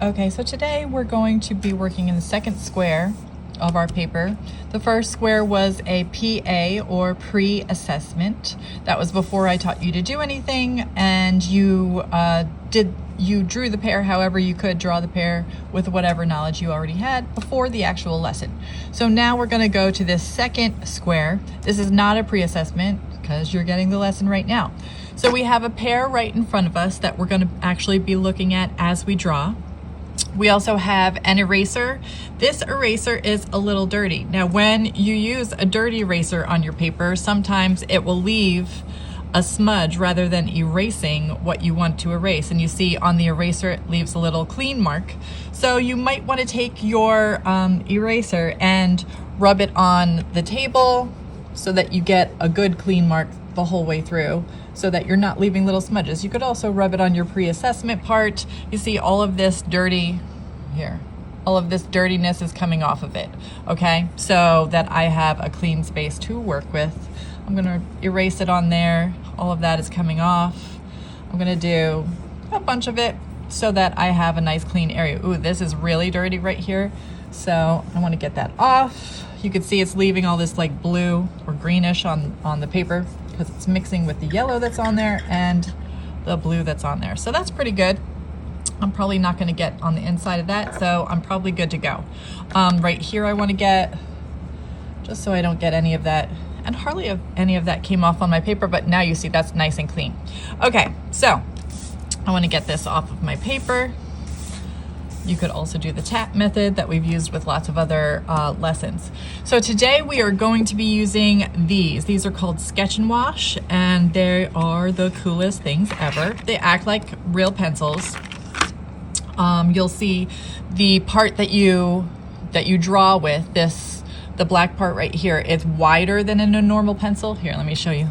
Okay, so today we're going to be working in the second square of our paper. The first square was a PA, or pre-assessment. That was before I taught you to do anything, and you drew the pear however you could draw the pear with whatever knowledge you already had before the actual lesson. So now we're going to go to this second square. This is not a pre-assessment because you're getting the lesson right now. So we have a pear right in front of us that we're going to actually be looking at as we draw. We also have an eraser. This eraser is a little dirty. Now, when you use a dirty eraser on your paper, sometimes it will leave a smudge rather than erasing what you want to erase. And you see on the eraser, it leaves a little clean mark. So you might want to take your eraser and rub it on the table so that you get a good clean mark the whole way through, so that you're not leaving little smudges. You could also rub it on your pre-assessment part. You see all of this dirty here. All of this dirtiness is coming off of it, okay? So that I have a clean space to work with. I'm gonna erase it on there. All of that is coming off. I'm gonna do a bunch of it so that I have a nice clean area. Ooh, this is really dirty right here. So I wanna get that off. You can see it's leaving all this like blue or greenish on the paper, because it's mixing with the yellow that's on there and the blue that's on there. So that's pretty good. I'm probably not gonna get on the inside of that, so I'm probably good to go. Right here I wanna get, just so I don't get any of that, and hardly any of that came off on my paper, but now you see that's nice and clean. Okay, so I wanna get this off of my paper. You could also do the tap method that we've used with lots of other lessons. So today we are going to be using these. These are called Sketch and Wash, and they are the coolest things ever. They act like real pencils. You'll see the part that you draw with, the black part right here, it's wider than in a normal pencil. Here, let me show you.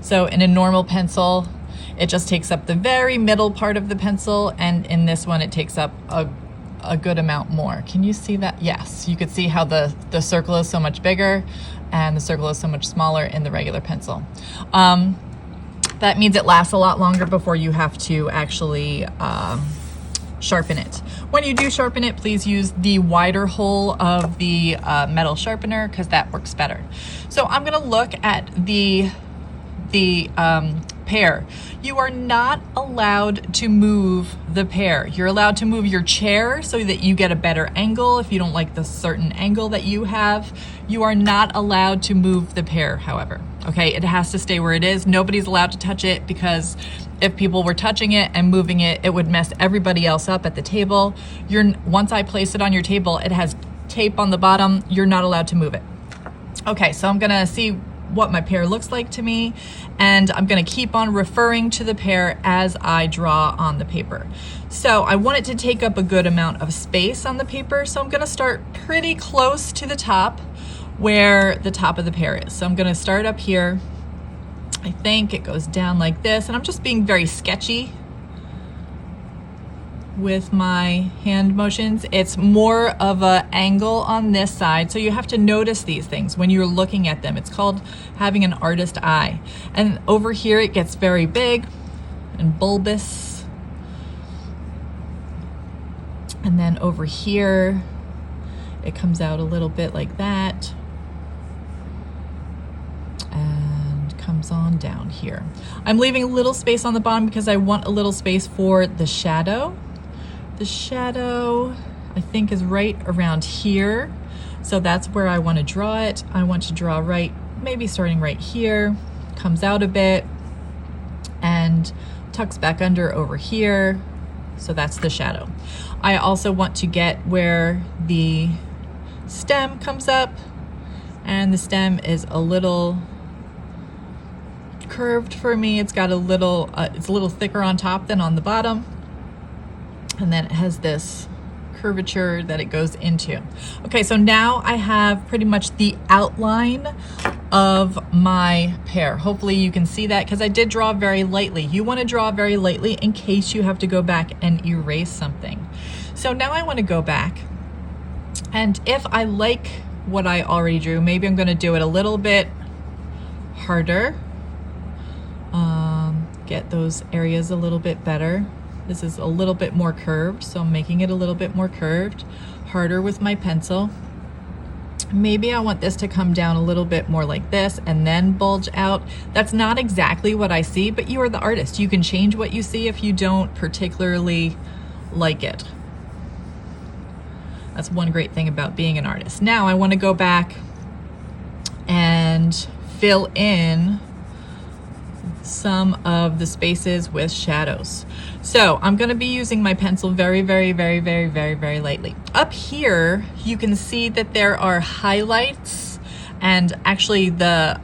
So in a normal pencil, it just takes up the very middle part of the pencil, and in this one it takes up a good amount more. Can you see that? Yes, you could see how the circle is so much bigger and the circle is so much smaller in the regular pencil. That means it lasts a lot longer before you have to actually sharpen it. When you do sharpen it, please use the wider hole of the metal sharpener, because that works better. So I'm gonna look at the pear. You are not allowed to move the pear. You're allowed to move your chair so that you get a better angle. If you don't like the certain angle that you have, you are not allowed to move the pear, however. Okay, it has to stay where it is. Nobody's allowed to touch it, because if people were touching it and moving it, it would mess everybody else up at the table. Once I place it on your table, it has tape on the bottom. You're not allowed to move it. Okay, so I'm gonna see what my pear looks like to me, and I'm gonna keep on referring to the pear as I draw on the paper. So I want it to take up a good amount of space on the paper, so I'm gonna start pretty close to the top where the top of the pear is. So I'm gonna start up here. I think it goes down like this, and I'm just being very sketchy with my hand motions. It's more of an angle on this side, so you have to notice these things when you're looking at them. It's called having an artist eye. And over here it gets very big and bulbous, and then over here it comes out a little bit like that and comes on down here. I'm leaving a little space on the bottom because I want a little space for the shadow. The shadow, I think, is right around here. So that's where I want to draw it. I want to draw maybe starting right here, comes out a bit and tucks back under over here. So that's the shadow. I also want to get where the stem comes up, and the stem is a little curved for me. It's got it's a little thicker on top than on the bottom. And then it has this curvature that it goes into. Okay, so now I have pretty much the outline of my pear. Hopefully you can see that, because I did draw very lightly. You want to draw very lightly in case you have to go back and erase something. So now I want to go back, and if I like what I already drew, maybe I'm going to do it a little bit harder, get those areas a little bit better. This is a little bit more curved, so I'm making it a little bit more curved, harder with my pencil. Maybe I want this to come down a little bit more like this and then bulge out. That's not exactly what I see, but you are the artist. You can change what you see if you don't particularly like it. That's one great thing about being an artist. Now I want to go back and fill in some of the spaces with shadows. So I'm going to be using my pencil very lightly. Up here, you can see that there are highlights, and actually the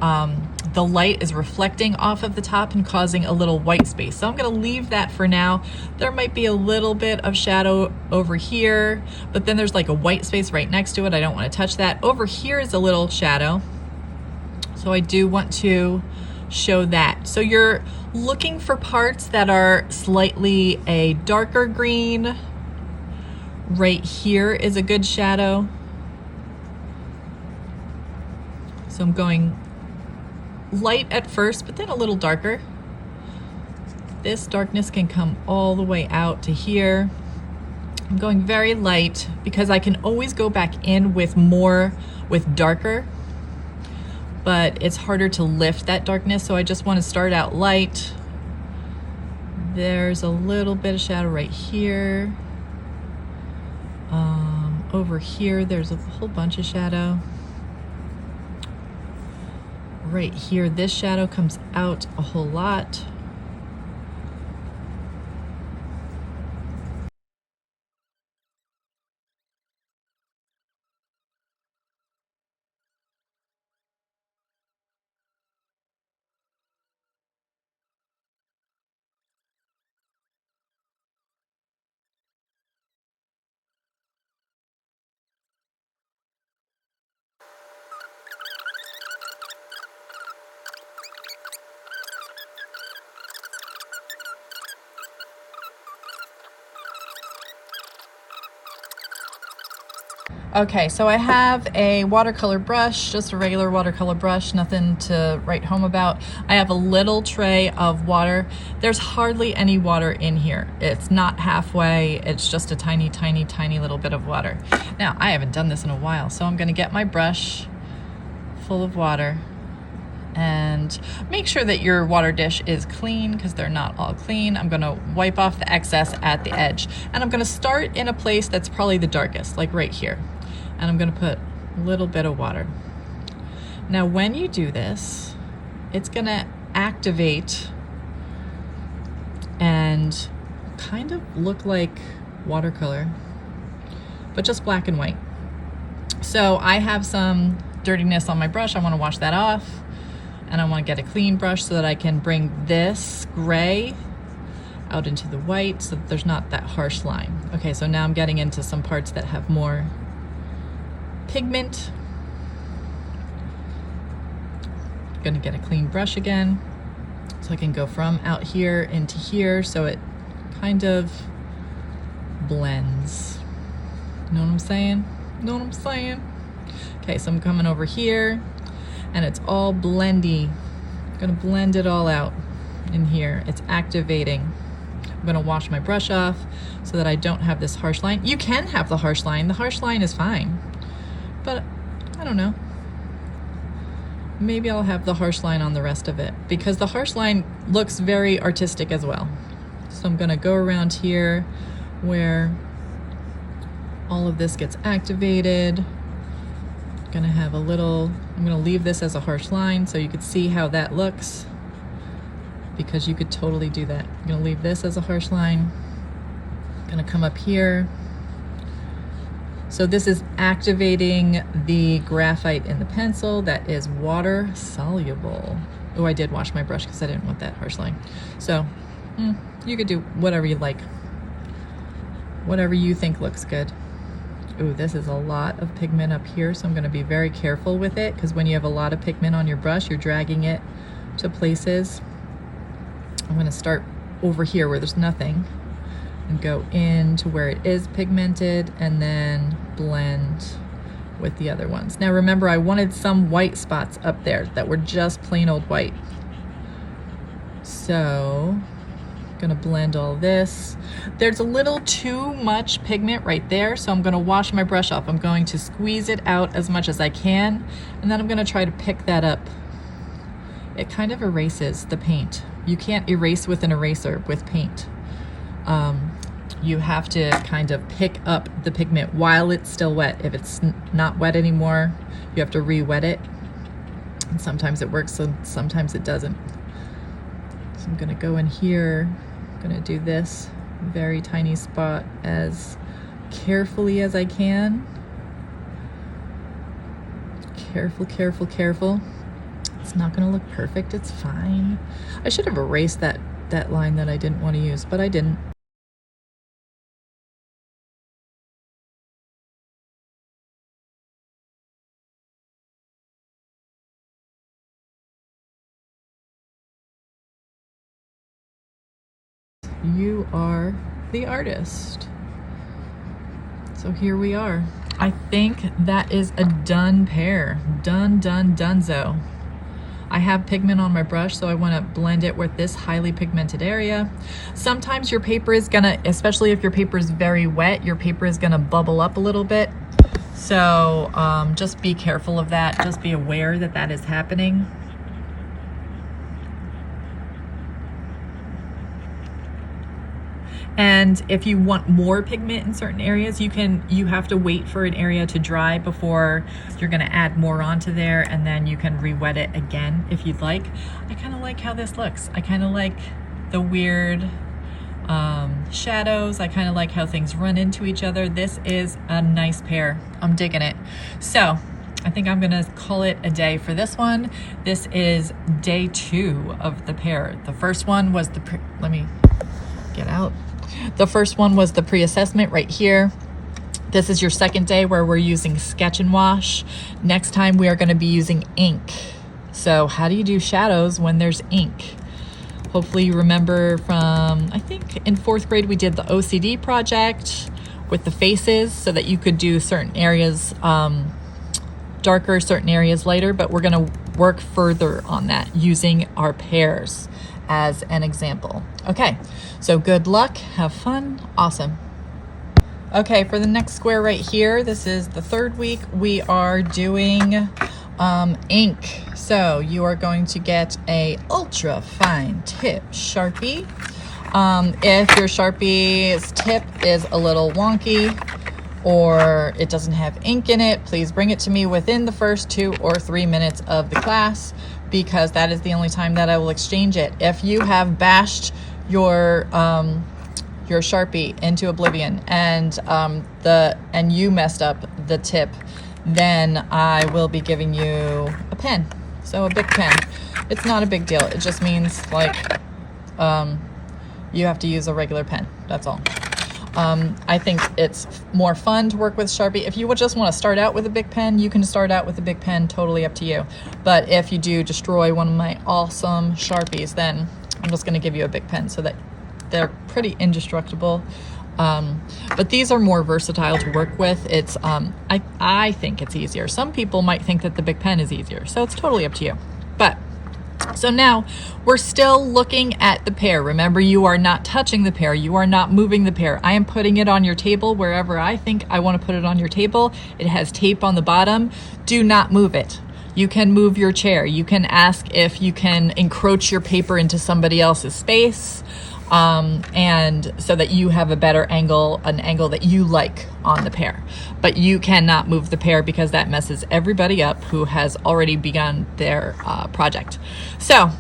light is reflecting off of the top and causing a little white space. So I'm going to leave that for now. There might be a little bit of shadow over here, but then there's like a white space right next to it. I don't want to touch that. Over here is a little shadow, so I do want to show that. So you're looking for parts that are slightly a darker green. Right here is a good shadow. So I'm going light at first, but then a little darker. This darkness can come all the way out to here. I'm going very light because I can always go back in with more, with darker, but it's harder to lift that darkness, so I just want to start out light. There's a little bit of shadow right here. Over here, there's a whole bunch of shadow. Right here, this shadow comes out a whole lot. Okay, so I have a watercolor brush, just a regular watercolor brush, nothing to write home about. I have a little tray of water. There's hardly any water in here. It's not halfway, it's just a tiny little bit of water. Now, I haven't done this in a while, so I'm gonna get my brush full of water and make sure that your water dish is clean because they're not all clean. I'm gonna wipe off the excess at the edge, and I'm gonna start in a place that's probably the darkest, like right here. And I'm gonna put a little bit of water. Now, when you do this, it's gonna activate and kind of look like watercolor, but just black and white. So I have some dirtiness on my brush. I wanna wash that off, and I wanna get a clean brush so that I can bring this gray out into the white so that there's not that harsh line. Okay, so now I'm getting into some parts that have more pigment. I'm gonna get a clean brush again so I can go from out here into here so it kind of blends. Know what I'm saying? Know what I'm saying? Okay, so I'm coming over here and it's all blendy. I'm gonna blend it all out in here. It's activating. I'm gonna wash my brush off so that I don't have this harsh line. You can have the harsh line. The harsh line is fine. But I don't know. Maybe I'll have the harsh line on the rest of it because the harsh line looks very artistic as well. So I'm gonna go around here where all of this gets activated. I'm gonna leave this as a harsh line so you could see how that looks, because you could totally do that. I'm gonna leave this as a harsh line. I'm gonna come up here. So this is activating the graphite in the pencil that is water soluble. Oh, I did wash my brush because I didn't want that harsh line. So you could do whatever you like, whatever you think looks good. Ooh, this is a lot of pigment up here, so I'm gonna be very careful with it because when you have a lot of pigment on your brush, you're dragging it to places. I'm gonna start over here where there's nothing and go into where it is pigmented and then blend with the other ones. Now remember, I wanted some white spots up there that were just plain old white. So Gonna blend all this. There's a little too much pigment right there, so I'm gonna wash my brush off. I'm going to squeeze it out as much as I can, and then I'm gonna try to pick that up. It kind of erases the paint. You can't erase with an eraser with paint. You have to kind of pick up the pigment while it's still wet. If it's not wet anymore, you have to re-wet it. And sometimes it works, and sometimes it doesn't. So I'm gonna go in here, I'm gonna do this very tiny spot as carefully as I can. Careful, careful, careful. It's not gonna look perfect, it's fine. I should have erased that line that I didn't want to use, but I didn't. You are the artist. So here we are. I think that is a done pear. Done, done, donezo. I have pigment on my brush, so I want to blend it with this highly pigmented area. Sometimes your paper is gonna, especially if your paper is very wet, your paper is gonna bubble up a little bit. So just be careful of that. Just be aware that that is happening. And if you want more pigment in certain areas, you have to wait for an area to dry before you're gonna add more onto there, and then you can re-wet it again if you'd like. I kind of like how this looks. I kind of like the weird shadows. I kind of like how things run into each other. This is a nice pear. I'm digging it. So I think I'm gonna call it a day for this one. This is day 2 of the pear. The first one was let me get out. The first one was the pre-assessment right here. This is your second day where we're using sketch and wash. Next time we are going to be using ink. So how do you do shadows when there's ink? Hopefully you remember from, I think in 4th grade we did the OCD project with the faces so that you could do certain areas darker, certain areas lighter, but we're going to work further on that using our pears as an example. Okay, so good luck, have fun, awesome. Okay, for the next square right here, this is the 3rd week, we are doing ink. So you are going to get a ultra fine tip Sharpie. If your Sharpie's tip is a little wonky or it doesn't have ink in it, please bring it to me within the first 2 or 3 minutes of the class, because that is the only time that I will exchange it. If you have bashed your Sharpie into oblivion and you messed up the tip, then I will be giving you a pen. So a big pen. It's not a big deal. It just means like you have to use a regular pen. That's all. I think it's more fun to work with Sharpie. If you would just want to start out with a big pen, you can start out with a big pen, totally up to you. But if you do destroy one of my awesome Sharpies, then I'm just going to give you a big pen so that they're pretty indestructible. But these are more versatile to work with. It's I think it's easier. Some people might think that the big pen is easier, so it's totally up to you. But so now we're still looking at the pear. Remember, you are not touching the pear. You are not moving the pear. I am putting it on your table wherever I think I want to put it on your table. It has tape on the bottom. Do not move it. You can move your chair. You can ask if you can encroach your paper into somebody else's space, and so that you have a better angle, an angle that you like on the pear. But you cannot move the pear because that messes everybody up who has already begun their project. So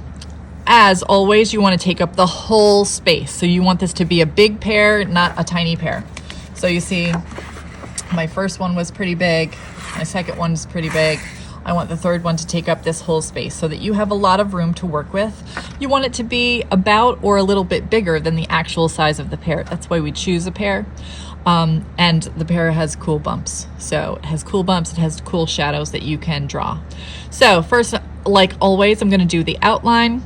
as always, you want to take up the whole space. So you want this to be a big pear, not a tiny pear. So you see my first one was pretty big, my second one is pretty big. I want the third one to take up this whole space so that you have a lot of room to work with. You want it to be about or a little bit bigger than the actual size of the pear. That's why we choose a pear. And the pear has cool bumps. So it has cool bumps, it has cool shadows that you can draw. So first, like always, I'm going to do the outline.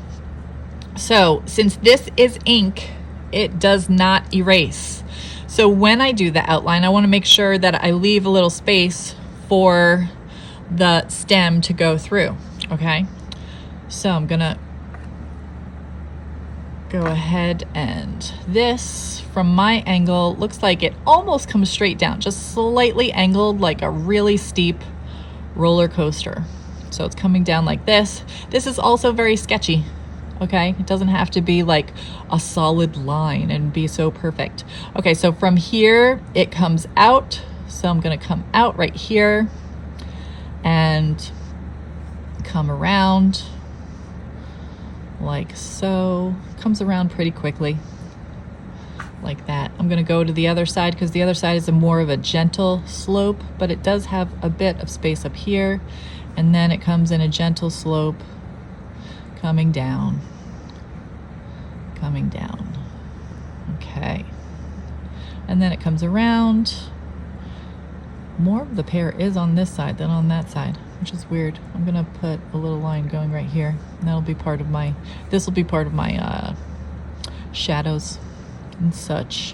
So since this is ink, it does not erase. So when I do the outline, I want to make sure that I leave a little space for the stem to go through. Okay, so I'm gonna go ahead and this, from my angle, looks like it almost comes straight down, just slightly angled like a really steep roller coaster. So it's coming down like this. This is also very sketchy, okay? It doesn't have to be like a solid line and be so perfect. Okay, so from here, it comes out. So I'm gonna come out right here and come around like so. Comes around pretty quickly like that. I'm gonna go to the other side because the other side is more of a gentle slope, but it does have a bit of space up here, and then it comes in a gentle slope coming down. Okay, and then it comes around. More of the pear is on this side than on that side, which is weird. I'm gonna put a little line going right here, and that'll be part of my, this will be part of my shadows and such.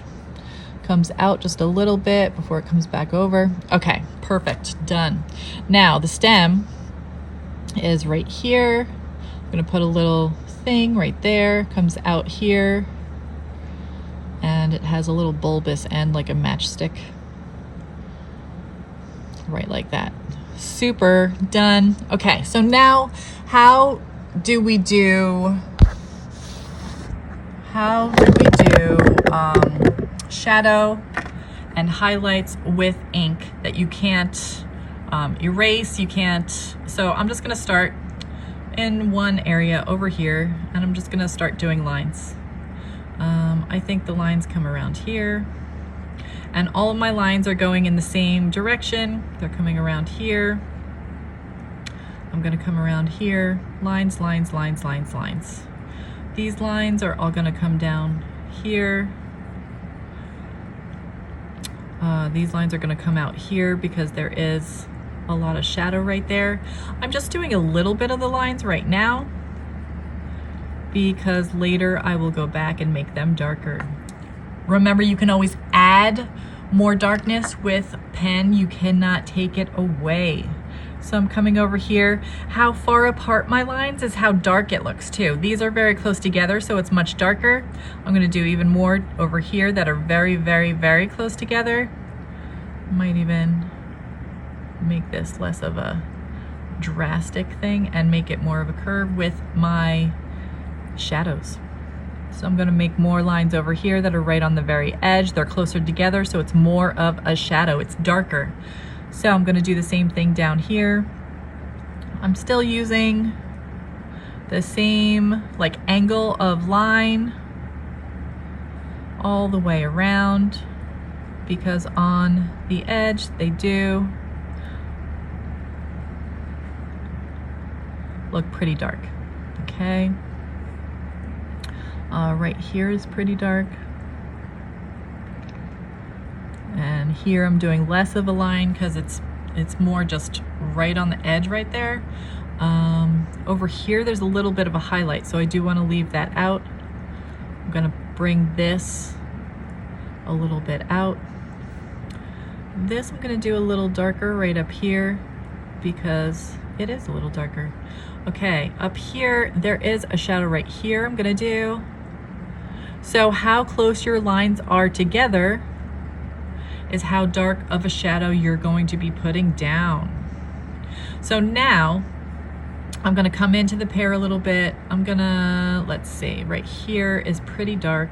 Comes out just a little bit before it comes back over. Okay, perfect, done. Now the stem is right here. I'm gonna put a little thing right there, comes out here, and it has a little bulbous end like a matchstick. Right like that. Super, done. Okay, so now how do we do shadow and highlights with ink that you can't erase, you can't. So I'm just gonna start in one area over here, and I'm just gonna start doing lines. I think the lines come around here, and all of my lines are going in the same direction. They're coming around here. I'm gonna come around here, lines, lines, lines, lines, lines. These lines are all gonna come down here. These lines are gonna come out here because there is a lot of shadow right there. I'm just doing a little bit of the lines right now because later I will go back and make them darker. Remember, you can always add more darkness with pen. You cannot take it away. So I'm coming over here. How far apart my lines is how dark it looks too. These are very close together, so it's much darker. I'm gonna do even more over here that are very, very, very close together. Might even make this less of a drastic thing and make it more of a curve with my shadows. So I'm gonna make more lines over here that are right on the very edge. They're closer together, so it's more of a shadow. It's darker. So I'm gonna do the same thing down here. I'm still using the same like angle of line all the way around because on the edge they do look pretty dark, okay? Right here is pretty dark. And here I'm doing less of a line because it's more just right on the edge right there. Over here there's a little bit of a highlight, so I do want to leave that out. I'm gonna bring this a little bit out. This I'm gonna do a little darker right up here because it is a little darker. Okay, up here there is a shadow right here I'm gonna do. So how close your lines are together is how dark of a shadow you're going to be putting down. So now I'm gonna come into the pear a little bit. I'm gonna, let's see, right here is pretty dark.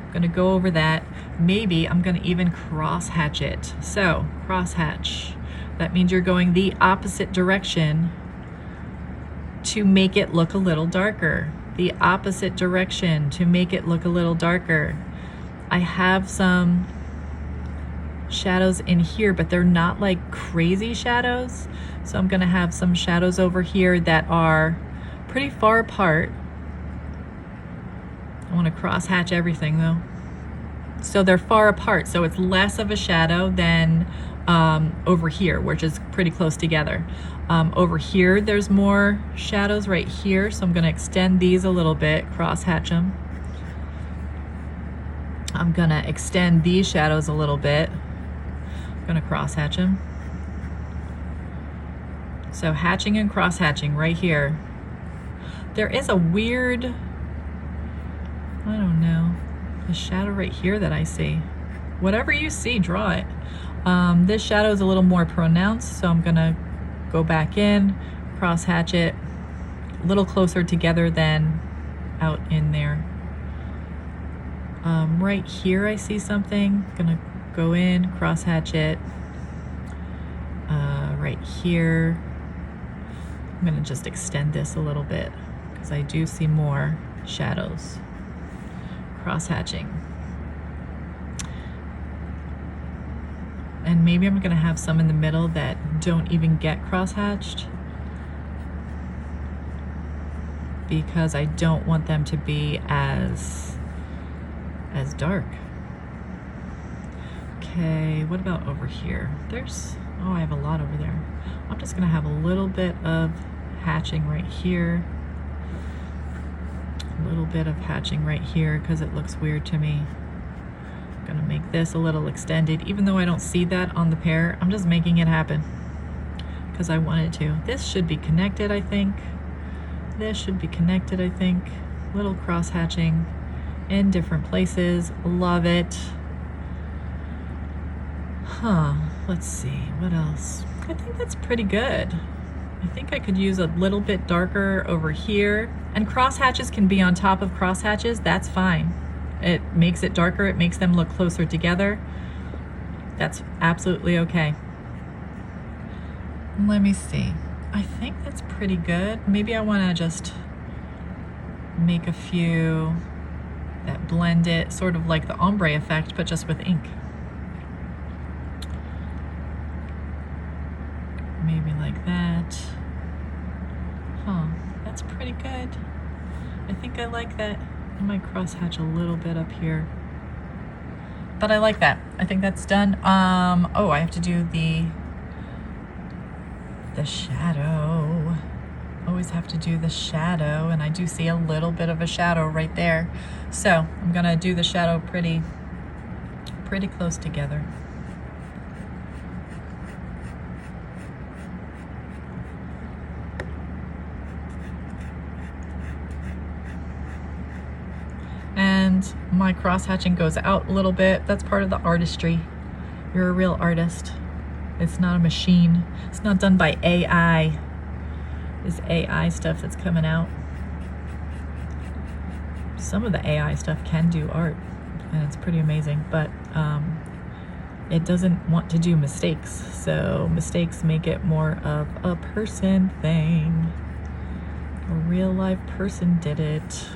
I'm gonna go over that. Maybe I'm gonna even cross hatch it. So cross hatch, that means you're going the opposite direction to make it look a little darker. The opposite direction to make it look a little darker. I have some shadows in here, but they're not like crazy shadows. So I'm gonna have some shadows over here that are pretty far apart. I wanna cross hatch everything though. So they're far apart, so it's less of a shadow than over here, which is pretty close together. Over here, there's more shadows right here, so I'm gonna extend these a little bit, cross hatch them. I'm gonna extend these shadows a little bit. I'm gonna cross hatch them. So hatching and cross hatching right here. There is a weird I don't know, a shadow right here that I see. Whatever you see, draw it. This shadow is a little more pronounced, so I'm gonna go back in, cross hatch it, a little closer together than out in there. Right here I see something, gonna go in, cross hatch it. Right here, I'm gonna just extend this a little bit because I do see more shadows. Cross hatching. And maybe I'm gonna have some in the middle that don't even get cross hatched because I don't want them to be as dark. Okay, what about over here? Oh, I have a lot over there. I'm just gonna have a little bit of hatching right here. A little bit of hatching right here because it looks weird to me. I'm gonna make this a little extended. Even though I don't see that on the pear, I'm just making it happen because I wanted to. This should be connected, I think. This should be connected, I think. Little cross hatching in different places. Love it. Let's see, what else? I think that's pretty good. I think I could use a little bit darker over here. And cross hatches can be on top of cross hatches, that's fine. It makes it darker, it makes them look closer together. That's absolutely okay. Let me see. I think that's pretty good. Maybe I wanna just make a few that blend it, sort of like the ombre effect, but just with ink. Maybe like that. That's pretty good. I think I like that. I might cross hatch a little bit up here. But I like that. I think that's done. Oh, I have to do the shadow. Always have to do the shadow, and I do see a little bit of a shadow right there. So I'm gonna do the shadow pretty close together. And my cross hatching goes out a little bit. That's part of the artistry. You're a real artist. It's not a machine. It's not done by AI. This AI stuff that's coming out. Some of the AI stuff can do art, and it's pretty amazing, but it doesn't want to do mistakes. So mistakes make it more of a person thing. A real life person did it.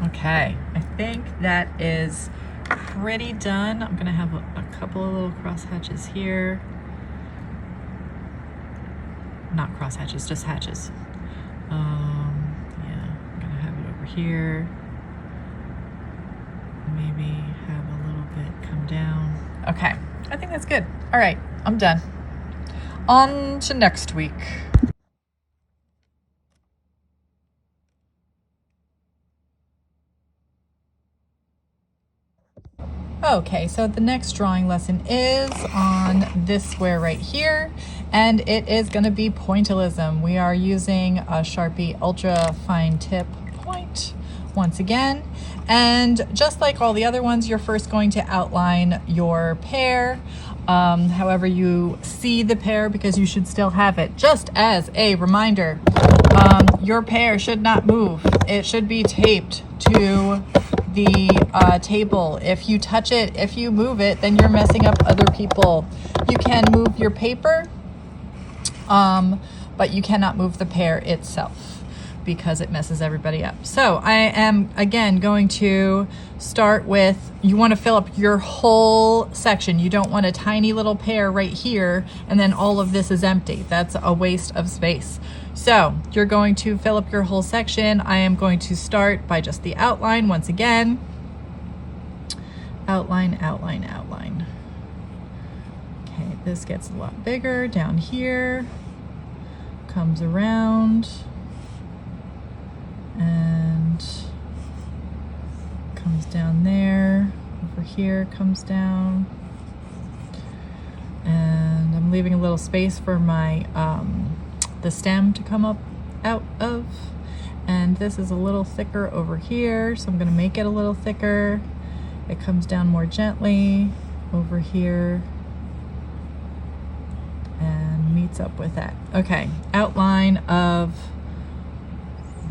Okay, I think that is pretty done. I'm gonna have a couple of little cross hatches here. Not cross hatches, just hatches. Yeah, I'm gonna have it over here. Maybe have a little bit come down. Okay, I think that's good. All right, I'm done. On to next week. Okay, so the next drawing lesson is on this square right here, and it is going to be pointillism. We are using a Sharpie Ultra Fine Tip point once again, and just like all the other ones, you're first going to outline your pear, however you see the pear, because you should still have it. Just as a reminder, your pear should not move. It should be taped to the table. If you touch it, if you move it, then you're messing up other people. You can move your paper, but you cannot move the pear itself because it messes everybody up. So I am again going to start with, you want to fill up your whole section. You don't want a tiny little pear right here and then all of this is empty. That's a waste of space. So you're going to fill up your whole section. I am going to start by just the outline once again. Outline, outline, outline. Okay, this gets a lot bigger down here, comes around, and comes down there, over here, comes down. And I'm I'm leaving a little space for my the stem to come up out of, and this is a little thicker over here, so I'm going to make it a little thicker. It comes down more gently over here and meets up with that. Okay, outline of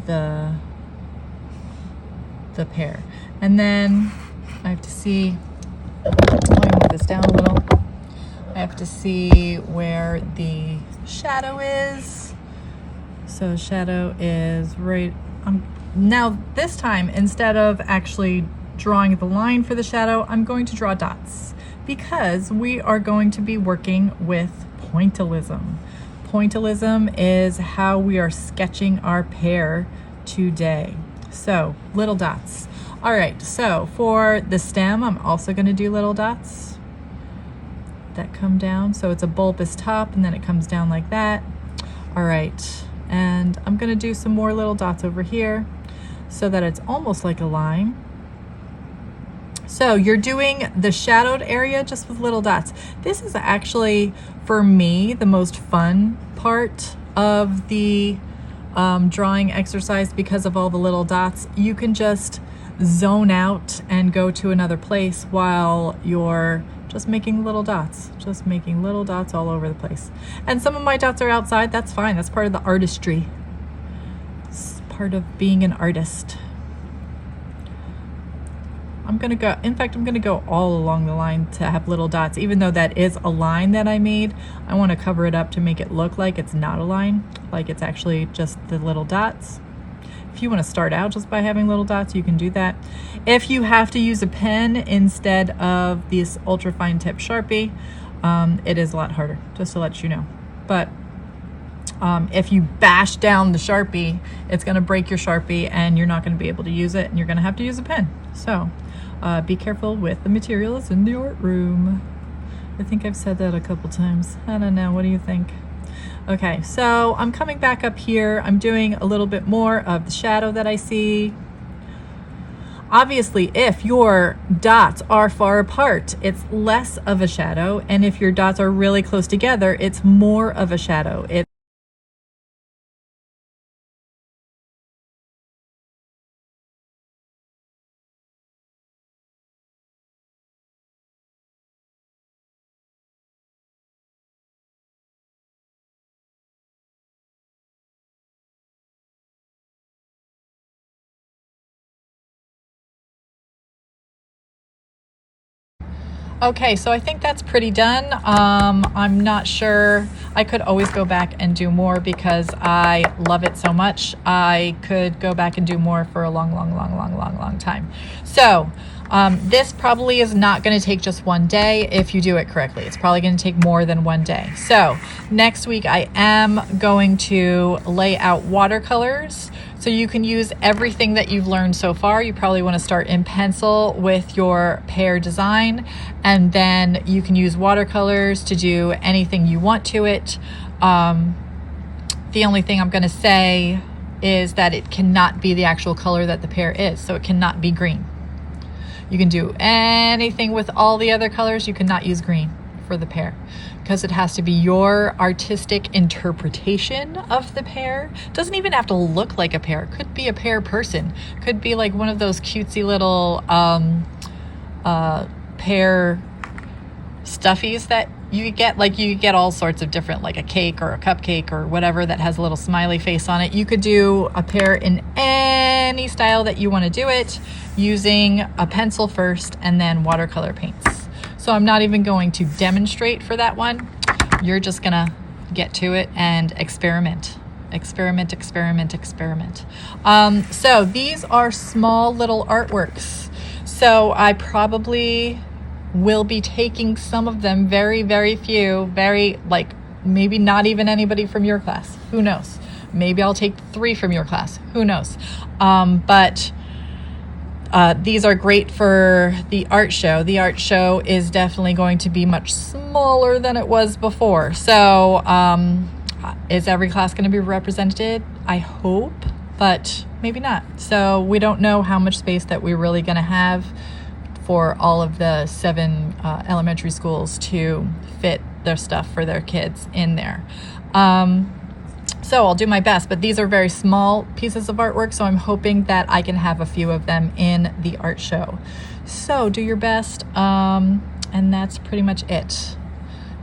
the pear, and then I have to see, let me move this down a little. I have to see where the shadow is. So shadow is right, now this time, instead of actually drawing the line for the shadow, I'm going to draw dots because we are going to be working with pointillism. Pointillism is how we are sketching our pear today. So little dots. All right, so for the stem, I'm also going to do little dots that come down. So it's a bulbous top and then it comes down like that. All right, and I'm going to do some more little dots over here so that it's almost like a line. So you're doing the shadowed area just with little dots. This is actually, for me, the most fun part of the drawing exercise because of all the little dots. You can just zone out and go to another place while you're just making little dots, all over the place. And some of my dots are outside. That's fine. That's part of the artistry. It's part of being an artist. I'm gonna go all along the line to have little dots. Even though that is a line that I made, I want to cover it up to make it look like it's not a line, like it's actually just the little dots. If you want to start out just by having little dots, you can do that. If you have to use a pen instead of this ultra fine tip Sharpie, it is a lot harder, just to let you know. But if you bash down the Sharpie, it's going to break your Sharpie and you're not going to be able to use it, and you're going to have to use a pen. So be careful with the materials in the art room. I think I've said that a couple times. I don't know. What do you think? Okay, so I'm coming back up here. I'm doing a little bit more of the shadow that I see. Obviously, if your dots are far apart, it's less of a shadow. And if your dots are really close together, it's more of a shadow. Okay, so I think that's pretty done. I'm not sure. I could always go back and do more because I love it so much. I could go back and do more for a long time. So this probably is not going to take just one day if you do it correctly. It's probably going to take more than one day. So next week I am going to lay out watercolors. So you can use everything that you've learned so far. You probably want to start in pencil with your pear design, and then you can use watercolors to do anything you want to it. The only thing I'm going to say is that it cannot be the actual color that the pear is. So it cannot be green. You can do anything with all the other colors. You cannot use green for the pear because it has to be your artistic interpretation of the pear. It doesn't even have to look like a pear. It could be a pear person. Could be like one of those cutesy little pear stuffies that you get. Like you get all sorts of different, like a cake or a cupcake or whatever that has a little smiley face on it. You could do a pear in any style that you want to do it, using a pencil first and then watercolor paints. So I'm not even going to demonstrate for that one. You're just gonna get to it and experiment. So these are small little artworks. So I probably will be taking some of them, very few, like maybe not even anybody from your class. Who knows? Maybe I'll take 3 from your class. Who knows? But these are great for the art show. The art show is definitely going to be much smaller than it was before. So is every class going to be represented? I hope, but maybe not. So we don't know how much space that we're really going to have for all of the 7 elementary schools to fit their stuff for their kids in there. So I'll do my best, but these are very small pieces of artwork, so I'm hoping that I can have a few of them in the art show. So do your best, and that's pretty much it.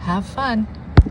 Have fun.